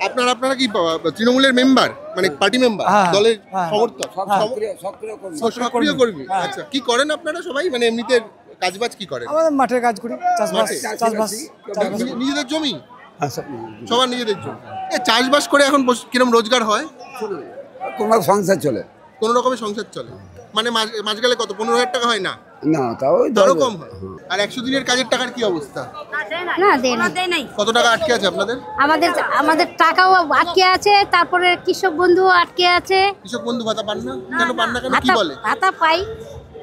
আপনারা আপনারা কি তৃণমূলের মেম্বার, মানে পার্টি মেম্বার, দলের সমর্থক, সক্রিয় কর্মী? আচ্ছা, কি করেন আপনারা সবাই, মানে এমনিতে কাজবাজ কি করেন? আমাদের মাঠে কাজ করি, চাষবাস। নিজেদের জমি? সবার নিজেদের জমি। চাষবাস করে এখন কিরকম রোজগার হয়? কোনো সংসার চলে, কোন রকমের সংসার চলে, মানে মাস গেলে কত, 15,000 টাকা হয় না? না, তাও আরো কম হয়। আর 100 দিনের কাজের টাকার কি অবস্থা? না, দেয় নাই। কত টাকা আটকে আছে আপনাদের? আমাদের টাকাও আটকে আছে, তারপরে কৃষক বন্ধু আটকে আছে। কৃষক বন্ধু ভাতা পান না কেন? পান না কেন, কি বলে? ভাতা পাই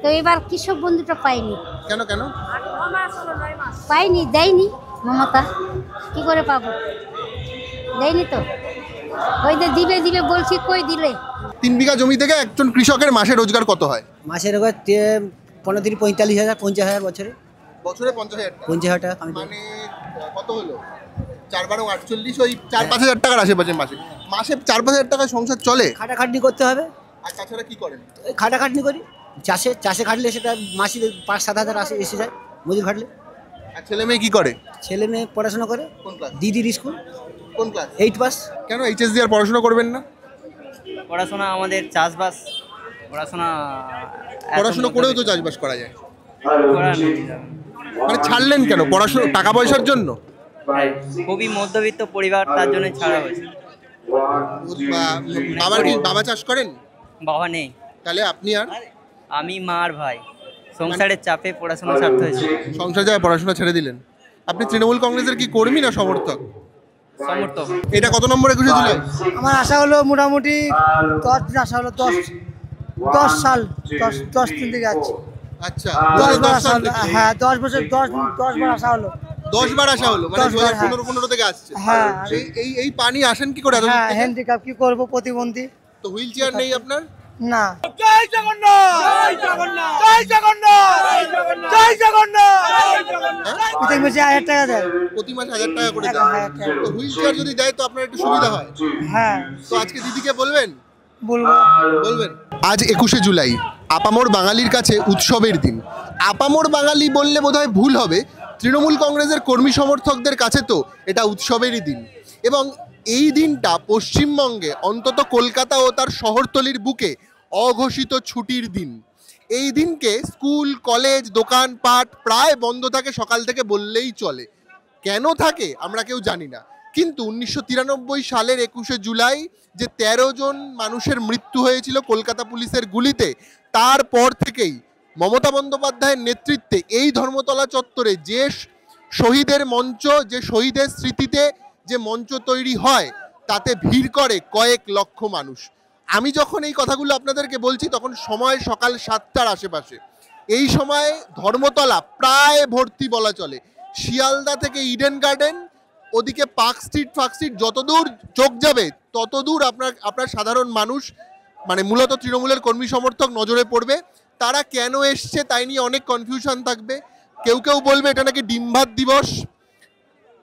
তো, এবার কৃষক বন্ধুটা পাইনি। কেন কেন পাইনি, দেয়নি মমতা, কি করে পাবো? দেয়নি তো, ওই যে দিবে দিবে বলছি, কই দিলে? 3 বিঘা জমি থেকে একজন কৃষকের মাসে রোজগার কত হয়? মাসে রোজগার 45,000 50,000, বছরে বছরে 50,000 টাকা। 50,000 টাকা মানে কত হলো? 4 × 48, ওই 4-5 হাজার টাকার আশেপাশে মাসে 4-5 হাজার টাকায় সংসার চলে। খাটাখাটনি করতে হবে। আর তাছাড়া কি করেন? খাটাখাটনি করি, চাষে খাটলে সেটা মাসে 5-7 হাজার এসে যায়, মজুর খাটলে। আর ছেলে মেয়ে কি করে? ছেলে মেয়ে পড়াশোনা করে। কোন ক্লাস? দিদির স্কুল। কোন ক্লাস? 8 পাস। কেন এইচএস দিয়ে আর পড়াশোনা করবেন না? পড়াশোনা আমাদের চাষবাস, পড়াশোনা করেও তো চাষবাস করা যায়। করার নেই। মানে ছাড়লেন কেন? পড়াশোনা টাকা পয়সার জন্য? খুবই মধ্যবিত্ত পরিবার, তার জন্য ছাড়া হয়েছে। বাবা চাষ করেন? বাবা নেই। তাহলে আপনি আর? আমি মা আর ভাই, সংসারের চাপে পড়াশোনা ছাড়তে হয়েছে। সংসার যায় পড়াশোনা ছেড়ে দিলেন। আপনি তৃণমূল কংগ্রেসের কি কর্মী না সমর্থক? সমর্থক। এটা কত নম্বর 21 জুলাই? আমার আশা হলো মোটামুটি 10 দিন, আশা হলো 10 সাল, 10 দিন থেকে যাচ্ছে। আচ্ছা, 10 বার 10 আশা সাল হলো। থেকে? হ্যাঁ, 10 বছর, 10 বার আশা হলো। 10 বার আসা হলো, মানে 10 বার, 2015 থেকে আসছে। হ্যাঁ। এই পানি আসেন কি করে? হ্যাঁ, হ্যান্ডিক্যাপ, কি করব, প্রতিবন্ধী। তো হুইল চেয়ার নেই আপনার? না। জয় জগন্নাথ, জয় জগন্নাথ, জয় জগন্নাথ, জয় জগন্নাথ। প্রত্যেক মাসে 1000 টাকা দেয়। প্রতি মাসে 1000 টাকা করে 1000 দেয়। টাকা। তো হুইল চেয়ার যদি দেয় তো আপনার একটু সুবিধা হয়। হ্যাঁ, তো আজকে দিদিকে বলবেন? বলবো। আজ 21শে জুলাই, আপামর বাঙালির কাছে উৎসবের দিন। আপামর বাঙালি বললে বোধহয় ভুল হবে, তৃণমূল কংগ্রেসের কর্মী সমর্থকদের কাছে তো এটা উৎসবেরই দিন। এবং এই দিনটা পশ্চিমবঙ্গে, অন্তত কলকাতা ও তার শহরতলির বুকে, অঘোষিত ছুটির দিন। এই দিনকে স্কুল, কলেজ, দোকানপাট প্রায় বন্ধ থাকে সকাল থেকে বললেই চলে। কেন থাকে আমরা কেউ জানি না, কিন্তু 1993 সালের 21শে জুলাই যে 13 জন মানুষের মৃত্যু হয়েছিল কলকাতা পুলিশের গুলিতে, তারপর থেকেই মমতা বন্দ্যোপাধ্যায়ের নেতৃত্বে এই ধর্মতলা চত্বরে যে শহীদের মঞ্চ, যে শহীদের স্মৃতিতে যে মঞ্চ তৈরি হয়, তাতে ভিড় করে কয়েক লক্ষ মানুষ। আমি যখন এই কথাগুলো আপনাদেরকে বলছি তখন সময় সকাল 7টার আশেপাশে। এই সময় ধর্মতলা প্রায় ভর্তি বলা চলে। শিয়ালদা থেকে ইডেন গার্ডেন, ওদিকে পার্ক স্ট্রিট যতদূর চোখ যাবে ততদূর আপনার সাধারণ মানুষ, মানে মূলত তৃণমূলের কর্মী সমর্থক নজরে পড়বে। তারা কেন এসছে তাই নিয়ে অনেক কনফিউশন থাকবে। কেউ বলবে এটা নাকি ডিমভাত দিবস।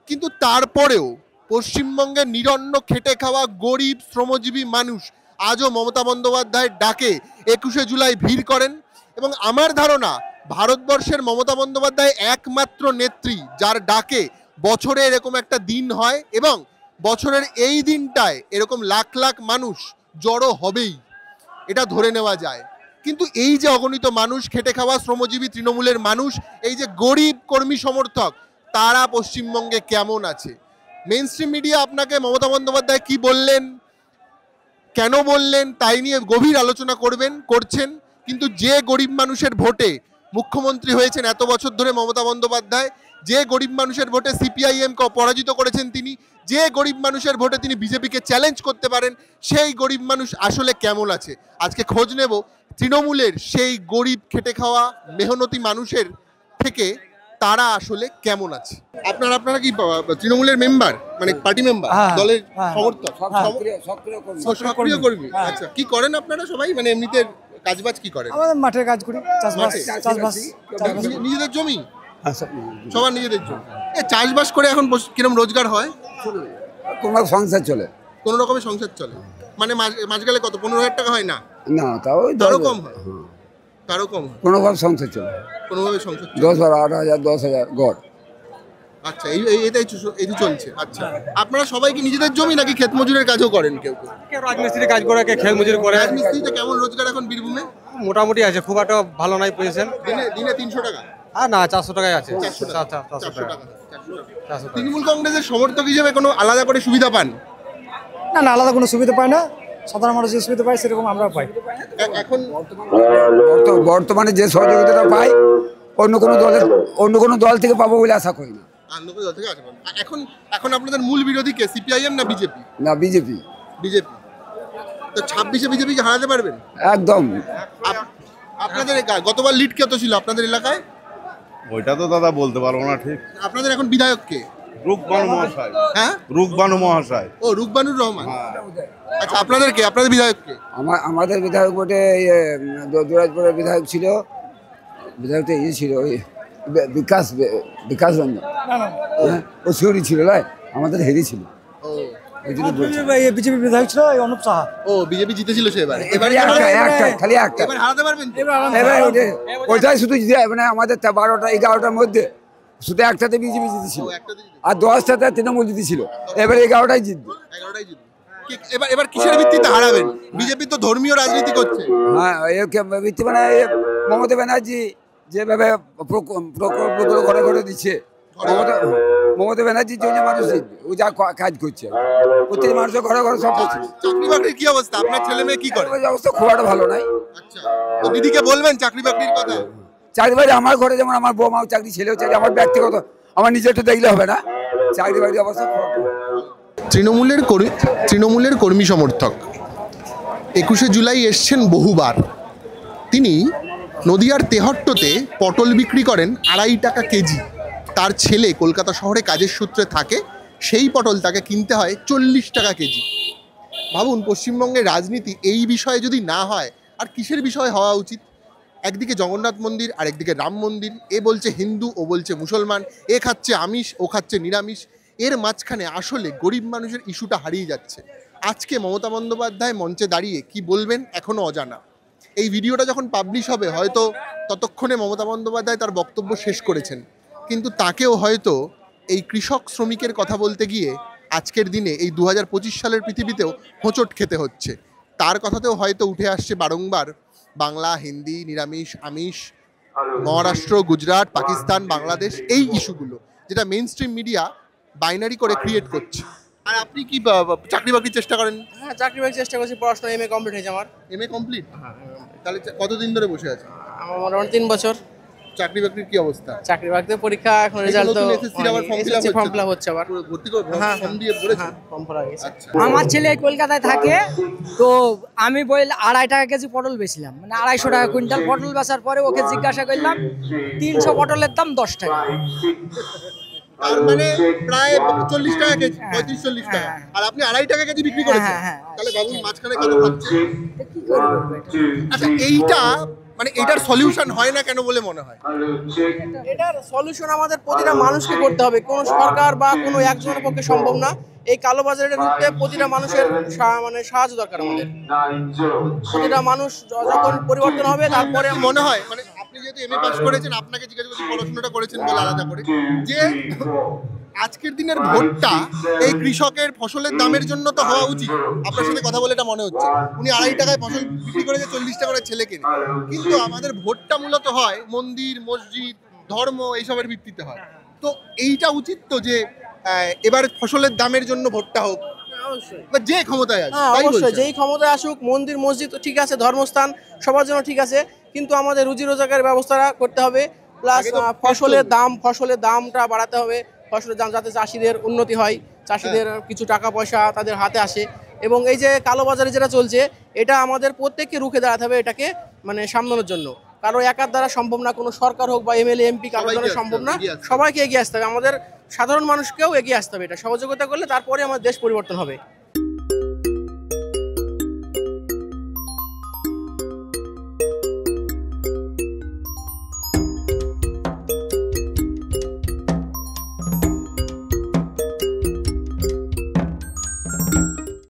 কিন্তু তারপরেও পশ্চিমবঙ্গের নিরন্ন খেটে খাওয়া গরিব শ্রমজীবী মানুষ আজও মমতা বন্দ্যোপাধ্যায়ের ডাকে 21শে জুলাই ভিড় করেন। এবং আমার ধারণা, ভারতবর্ষের মমতা বন্দ্যোপাধ্যায় একমাত্র নেত্রী যার ডাকে বছরে এরকম একটা দিন হয়, এবং বছরের এই দিনটায় এরকম লাখ লাখ মানুষ জড়ো হবেই, এটা ধরে নেওয়া যায়। কিন্তু এই যে অগণিত মানুষ, খেটে খাওয়া শ্রমজীবী তৃণমূলের মানুষ, এই যে গরিব কর্মী সমর্থক, তারা পশ্চিমবঙ্গে কেমন আছে? মেইন স্ট্রিম মিডিয়া আপনাকে মমতা বন্দ্যোপাধ্যায় কি বললেন, কেন বললেন, তাই নিয়ে গভীর আলোচনা করছেন। কিন্তু যে গরিব মানুষের ভোটে মুখ্যমন্ত্রী হয়েছেন এত বছর ধরে মমতা বন্দ্যোপাধ্যায়, যে গরিব মানুষের ভোটে সিপিআইএমকে পরাজিত করেছেন তিনি, যে গরিব মানুষের ভোটে তিনি বিজেপিকে চ্যালেঞ্জ করতে পারেন, সেই গরিব মানুষ আসলে কেমন আছে? আজকে খোঁজ নেব তৃণমূলের সেই গরিব খেটে খাওয়া মেহনতি মানুষের থেকে, তারা আসলে কেমন আছে। আপনারা কি তৃণমূলের মেম্বার, মানে পার্টি মেম্বার, দলের সমর্থক, সক্রিয় কর্মী? আচ্ছা, কি করেন আপনারা সবাই, মানে এমনিতে কাজবাজ কি করেন? আমাদের মাঠে কাজ করি, চাষবাস। নিজেদের জমি? সবার নিজেদের জমি। চাষবাস করে এখন কিরকম রোজগার হয়? কোনো সংসার চলে, কোন রকমের সংসার চলে, মানে মাস গেলে কত, 15,000 টাকা হয় না? না, তাও আরো কম হয়। আরো কম হয়। কোনোভাবে সংসার চলে, কোনোভাবে সংসার চলে। 10,000 8,000 10,000 গড়। আচ্ছা, এটাই এই চলছে। আচ্ছা, আপনারা সবাই কি নিজেদের জমি নাকি ক্ষেত মজুরের কাজও করেন? কেউ কেউ কেউ রাজমিস্ত্রি কাজ করে, কে খেল মজুরি করে। রাজমিস্ত্রিতে কেমন রোজগার এখন বীরভূমে? মোটামুটি আছে, খুব একটা ভালো নাই পজিশন। দিনে 300 টাকা? আর না, 400 টাকায় আছে। 400 টাকা। 400 টাকা। তৃণমূল কংগ্রেসের সমর্থক হিসেবে কোনো আলাদা করে সুবিধা পান? না না, আলাদা কোনো সুবিধা পায় না, সাধারণ মানুষ যে সুবিধা পায় সেরকম আমরাও পাই। এখন বর্তমানে যে সহযোগিতাটা পাই অন্য কোনো দল থেকে পাবো বলে আশা করি না। আন্দোলন থেকে আছে। এখন এখন আপনাদের মূল বিরোধী কে, সিপিআইএম না বিজেপি? না, বিজেপি। বিজেপি। তো 26-এ বিজেপিকে হারাতে পারবেন? একদম। আপনাদের গতবার লিড কত ছিল আপনাদের এলাকায়? ওইটা তো দাদা বলতে পারবো না ঠিক। আপনাদের এখন বিধায়ক কে? রুকবানু মহাশয়। হ্যাঁ, রুকবানু মহাশয়। ও, রুকবানুর রহমান। আচ্ছা, আপনাদের কে, আপনাদের বিধায়ক কে? আমাদের বিধায়ক বটে দুরাজপুরের বিধায়ক ছিল, বিধায়কটা ছিল ওই বিকাশ রঞ্জন। ও সিউড়ি ছিল, নয় আমাদের হেরি ছিল। ও, ওই জন্য বলছি। বিজেপি বিধায়ক ছিল অনুপ সাহা। ও, বিজেপি জিতেছিল সেবার। খালি একটা। এবার হারাতে পারবেন তো? এবার ওইটাই শুধু মানে আমাদের 12টা 11টার মধ্যে শুধু একটাতে বিজেপি জিতেছিল, আর 10টাতে তৃণমূল জিতেছিল। এবার 11টাই জিতবে। 11টাই জিতবে। এবার কিসের ভিত্তিতে হারাবেন? বিজেপি তো ধর্মীয় রাজনীতি করছে। হ্যাঁ, ভিত্তি মানে মমতা ব্যানার্জি যেভাবে প্রকল্পগুলো ঘরে ঘরে দিচ্ছে, মমতা ব্যানার্জির জন্য মানুষ জিতবে। ও যা কাজ করছে, প্রত্যেক মানুষের ঘরে ঘরে সব করছে। চাকরি বাকরির কি অবস্থা? আপনার ছেলে মেয়ে কি করে? অবস্থা খুব একটা ভালো নাই। আচ্ছা, তো দিদিকে বলবেন চাকরি বাকরির কথা? চাকরি বাকরি আমার ঘরে যেমন আমার বৌমাও চাকরি, ছেলেও চাকরি, আমার ব্যক্তিগত আমার নিজেরটা দেখলে হবে না। চাকরি বাকরি অবস্থা খুব একটা। তৃণমূলের কর্মী সমর্থক 21শে জুলাই এসছেন বহুবার। তিনি নদিয়ার তেহট্টতে পটল বিক্রি করেন 2.5 টাকা কেজি। তার ছেলে কলকাতা শহরে কাজের সূত্রে থাকে, সেই পটল তাকে কিনতে হয় 40 টাকা কেজি। ভাবুন, পশ্চিমবঙ্গের রাজনীতি এই বিষয়ে যদি না হয় আর কিসের বিষয় হওয়া উচিত? একদিকে জগন্নাথ মন্দির, আর একদিকে রাম মন্দির। এ বলছে হিন্দু, ও বলছে মুসলমান, এ খাচ্ছে আমিষ, ও খাচ্ছে নিরামিষ। এর মাঝখানে আসলে গরিব মানুষের ইস্যুটা হারিয়ে যাচ্ছে। আজকে মমতা বন্দ্যোপাধ্যায় মঞ্চে দাঁড়িয়ে কি বলবেন এখনও অজানা। এই ভিডিওটা যখন পাবলিশ হবে হয়তো ততক্ষণে মমতা বন্দ্যোপাধ্যায় তার বক্তব্য শেষ করেছেন, কিন্তু তাকেও হয়তো এই কৃষক শ্রমিকের কথা বলতে গিয়ে আজকের দিনে এই 2025 সালের পৃথিবীতেও হোঁচট খেতে হচ্ছে। তার কথাতেও হয়তো উঠে আসছে বারংবার বাংলা, হিন্দি, নিরামিষ, আমিষ, মহারাষ্ট্র, গুজরাট, পাকিস্তান, বাংলাদেশ, এই ইস্যুগুলো যেটা মেইন স্ট্রিম মিডিয়া বাইনারি করে ক্রিয়েট করছে। আর আপনি কি চাকরি বাকরির চেষ্টা করেন? হ্যাঁ, চাকরি বাকরির চেষ্টা করছি, পড়াশোনা এমএ কমপ্লিট হয়েছে আমার। MA complete? তাহলে কতদিন ধরে বসে আছেন? আমার মোটামুটি 3 বছর। চাকরি বাকরির কি অবস্থা? চাকরি বাকরিতে পরীক্ষা এখন রেজাল্ট তো ফর্ম ফিল আপ হচ্ছে আবার। ভর্তি করে ফর্ম দিয়ে পড়েছেন? ফর্ম ভরা গেছে। আচ্ছা, আমার ছেলে কলকাতায় থাকে, তো আমি 2.5 টাকা কেজি পটল বেচলাম, মানে 250 টাকা কুইন্টাল পটল বেচার পরে ওকে জিজ্ঞাসা করলাম 300 পটলের দাম 10 টাকা। তার মানে প্রায় 40 টাকা কেজি, 35-40 টাকা। আর আপনি 2.5 টাকা কেজি বিক্রি করেছেন। তাহলে বাবু মাঝখানে কত খাচ্ছে? আচ্ছা, এইটা মানে এটার সলিউশন হয় না কেন বলে মনে হয়? এটার সলিউশন আমাদের প্রতিটা মানুষকে করতে হবে, কোনো সরকার বা কোনো একজনের পক্ষে সম্ভব না। এই কালোবাজারের রুখতে প্রতিটা মানুষের মানে সাহায্য দরকার আমাদের। প্রতিটা মানুষ যখন পরিবর্তন হবে তারপরে মনে হয়, মানে আপনি যেহেতু এমএ পাস করেছেন, আপনাকে জিজ্ঞাসা করছি পড়াশোনাটা করেছেন বলে আলাদা করে, যে আজকের দিনের ভোটটা এই কৃষকের ফসলের দামের জন্য তো হওয়া উচিত। আপনার সাথে কথা বলে এটা মনে হচ্ছে উনি 2.5 টাকায় ফসল বিক্রি করে 40 টাকা করে ছেলে কেনে, কিন্তু আমাদের ভোটটা মূলত হয় মন্দির, মসজিদ, ধর্ম এইসবের ভিত্তিতে হয়। তো এইটা উচিত তো যে এবার ফসলের দামের জন্য ভোটটা হোক, যে ক্ষমতায় আসুক। হ্যাঁ, অবশ্যই যেই ক্ষমতায় আসুক, মন্দির মসজিদ তো ঠিক আছে, ধর্মস্থান সবার জন্য ঠিক আছে, কিন্তু আমাদের রুজি রোজগারের ব্যবস্থা করতে হবে। প্লাস ফসলের দামটা বাড়াতে হবে, ফসলের দাম যাতে চাষিদের উন্নতি হয়, চাষিদের কিছু টাকা পয়সা তাদের হাতে আসে। এবং এই যে কালোবাজারে যেটা চলছে, এটা আমাদের প্রত্যেককে রুখে দাঁড়াতে হবে, এটাকে মানে সামলানোর জন্য। কারো একার দ্বারা সম্ভব না, কোনো সরকার হোক বা এমএলএ এমপি কারোর দ্বারা সম্ভব না। সবাইকে এগিয়ে আসতে হবে, আমাদের সাধারণ মানুষকেও এগিয়ে আসতে হবে। এটা সহযোগিতা করলে তারপরে আমাদের দেশ পরিবর্তন হবে।